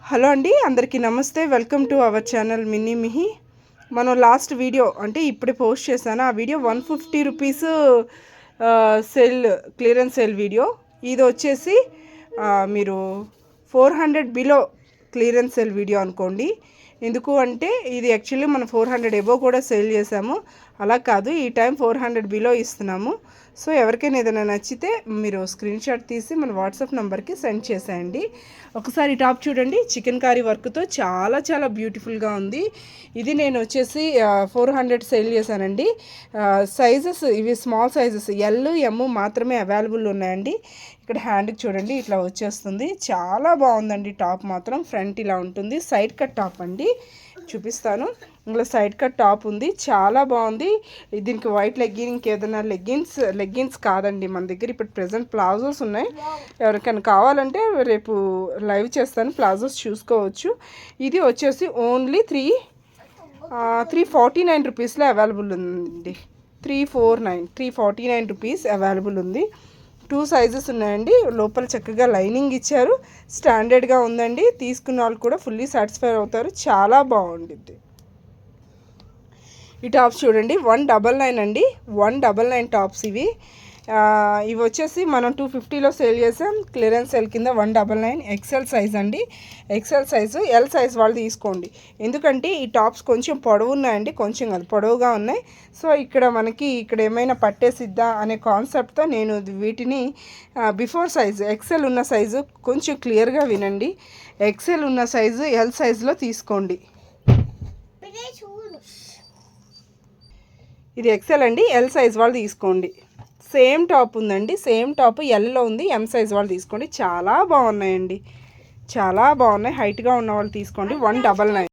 Hello అండి, అందరికీ నమస్తే. Welcome to our channel mini Mihi. మనం లాస్ట్ వీడియో అంటే ఇప్పుడే పోస్ట్ చేశాను. ఆ video 150 rupees sale clearance sale video. ఇది వచ్చేసి మీరు 400 బిలో క్లియరెన్స్ సెల్ వీడియో అనుకోండి. ఎందుకు అంటే ఇది యాక్చువల్లీ మనం 400 ఎబో కూడా సేల్ చేసాము. అలా కాదు, ఈ టైం 400 బిలో ఇస్తున్నాము. సో ఎవరికైనా ఏదైనా నచ్చితే మీరు స్క్రీన్ షాట్ తీసి మన వాట్సాప్ నెంబర్కి సెండ్ చేసేయండి. ఒకసారి టాప్ చూడండి, చికెన్ కర్రీ వర్క్తో చాలా చాలా బ్యూటిఫుల్గా ఉంది. ఇది నేను వచ్చేసి 400 సేల్ చేశానండి. సైజెస్ ఇవి స్మాల్ సైజెస్ ఎల్ ఎమ్ మాత్రమే అవైలబుల్ ఉన్నాయండి. ఇక్కడ హ్యాండ్కి చూడండి ఇట్లా వచ్చేస్తుంది. చాలా బాగుందండి టాప్ మాత్రం. ఫ్రంట్ ఇలా ఉంటుంది, సైడ్ కట్ టాప్ అండి, చూపిస్తాను. ఇందులో సైడ్ కట్ టాప్ ఉంది, చాలా బాగుంది. దీనికి వైట్ లెగ్గిన్, ఇంకేదైనా లెగ్గిన్స్ కాదండి మన దగ్గర ఇప్పుడు ప్రెజెంట్ ప్లాజోస్ ఉన్నాయి. ఎవరికైనా కావాలంటే రేపు లైవ్ చేస్తాను, ప్లాజోస్ చూసుకోవచ్చు. ఇది వచ్చేసి ఓన్లీ 349 రూపీస్లో అవైలబుల్ ఉందండి. 349 రూపీస్ అవైలబుల్ ఉంది. 2 సైజెస్ ఉన్నాయండి. లోపల చక్కగా లైనింగ్ ఇచ్చారు, స్టాండర్డ్గా ఉందండి. తీసుకున్న వాళ్ళు కూడా ఫుల్లీ సాటిస్ఫై అవుతారు, చాలా బాగుంటుంది. ఈ టాప్స్ చూడండి 199 అండి, 199 టాప్స్ ఇవి. ఇవి వచ్చేసి మనం 250లో సేల్ చేసాం. క్లియరెన్స్ సెల్ కింద 199. ఎక్సెల్ సైజ్ అండి, ఎక్సెల్ సైజు. ఎల్ సైజ్ వాళ్ళు తీసుకోండి, ఎందుకంటే ఈ టాప్స్ కొంచెం పొడవు ఉన్నాయండి, కొంచెం కాదు పొడవుగా ఉన్నాయి. సో ఇక్కడ ఏమైనా పట్టేసిద్దా అనే కాన్సెప్ట్తో నేను వీటిని బిఫోర్ సైజు ఎక్సెల్ ఉన్న సైజు కొంచెం క్లియర్గా వినండి. ఎక్సెల్ ఉన్న సైజు ఎల్ సైజులో తీసుకోండి. ఇది ఎక్సెల్ అండి, ఎల్ సైజ్ వాళ్ళు తీసుకోండి. సేమ్ టాప్ ఉందండి, సేమ్ టాప్ ఎల్లో ఉంది, ఎం సైజ్ వాళ్ళు తీసుకోండి. చాలా బాగున్నాయండి, చాలా బాగున్నాయి. హైట్గా ఉన్న వాళ్ళు తీసుకోండి. 199.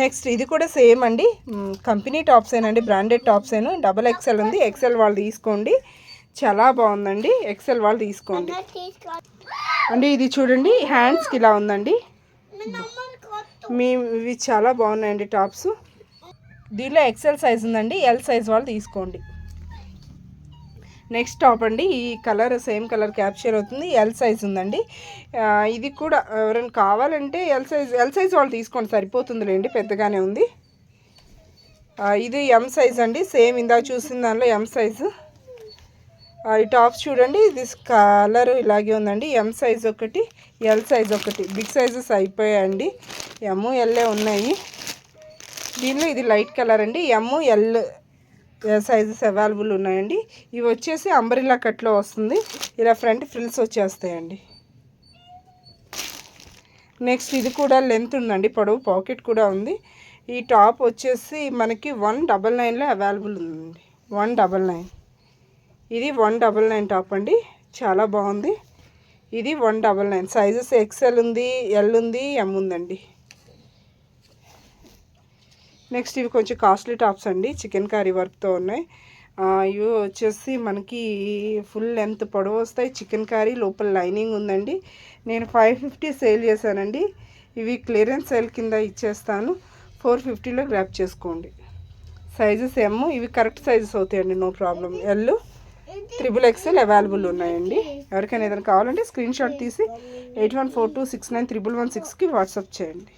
నెక్స్ట్ ఇది కూడా సేమ్ అండి, కంపెనీ టాప్సేనండి, బ్రాండెడ్ టాప్సేను. డబల్ ఎక్సెల్ ఉంది, ఎక్సెల్ వాళ్ళు తీసుకోండి. చాలా బాగుందండి, ఎక్సెల్ వాళ్ళు తీసుకోండి అండి. ఇది చూడండి హ్యాండ్స్కి ఇలా ఉందండి. ఇవి చాలా బాగున్నాయండి టాప్స్. దీనిలో ఎక్సెల్ సైజ్ ఉందండి, ఎల్ సైజ్ వాళ్ళు తీసుకోండి. నెక్స్ట్ టాప్ అండి, ఈ కలర్ సేమ్ కలర్ క్యాప్చర్ అవుతుంది, ఎల్ సైజ్ ఉందండి. ఇది కూడా ఎవరైనా కావాలంటే ఎల్ సైజ్ వాళ్ళు తీసుకోండి, సరిపోతుందిలేండి, పెద్దగానే ఉంది. ఇది ఎం సైజ్ అండి, సేమ్ ఇందాక చూసిన దానిలో ఎం సైజు. ఈ టాప్స్ చూడండి, ఇది కలర్ ఇలాగే ఉందండి. ఎం సైజ్ ఒకటి, ఎల్ సైజ్ ఒకటి. బిగ్ సైజెస్ అయిపోయాయండి, ఎమ్ ఎల్ఏ ఉన్నాయి. దీనిలో ఇది లైట్ కలర్ అండి, ఎమ్ ఎల్ సైజెస్ అవైలబుల్ ఉన్నాయండి. ఇవి వచ్చేసి అంబ్రెల్లా కట్లో వస్తుంది, ఇలా ఫ్రంట్ ఫ్రిల్స్ వచ్చేస్తాయండి. నెక్స్ట్ ఇది కూడా లెంత్ ఉందండి, పొడవు, పాకెట్ కూడా ఉంది. ఈ టాప్ వచ్చేసి మనకి 199లో అవైలబుల్ ఉందండి, 199. ఇది 199 టాప్ అండి, చాలా బాగుంది. ఇది 199. సైజెస్ ఎక్సెల్ ఉంది, ఎల్ ఉంది, ఎమ్ ఉందండి. నెక్స్ట్ ఇవి కొంచెం కాస్ట్లీ టాప్స్ అండి, చికెన్ కర్రీ వర్క్తో ఉన్నాయి. ఇవి వచ్చేసి మనకి ఫుల్ లెంత్ పొడవు వస్తాయి. చికెన్ కర్రీ లోపల లైనింగ్ ఉందండి. నేను 550 సేల్ చేశానండి. ఇవి క్లియరెన్స్ సేల్ కింద ఇచ్చేస్తాను, 450లో గ్రాప్ చేసుకోండి. సైజెస్ ఎమ్, ఇవి కరెక్ట్ సైజెస్ అవుతాయండి, no problem. L, XXL available ఉన్నాయండి. ఎవరికైనా ఏదైనా కావాలంటే స్క్రీన్ షాట్ తీసి 8142691116కి వాట్సాప్ చేయండి.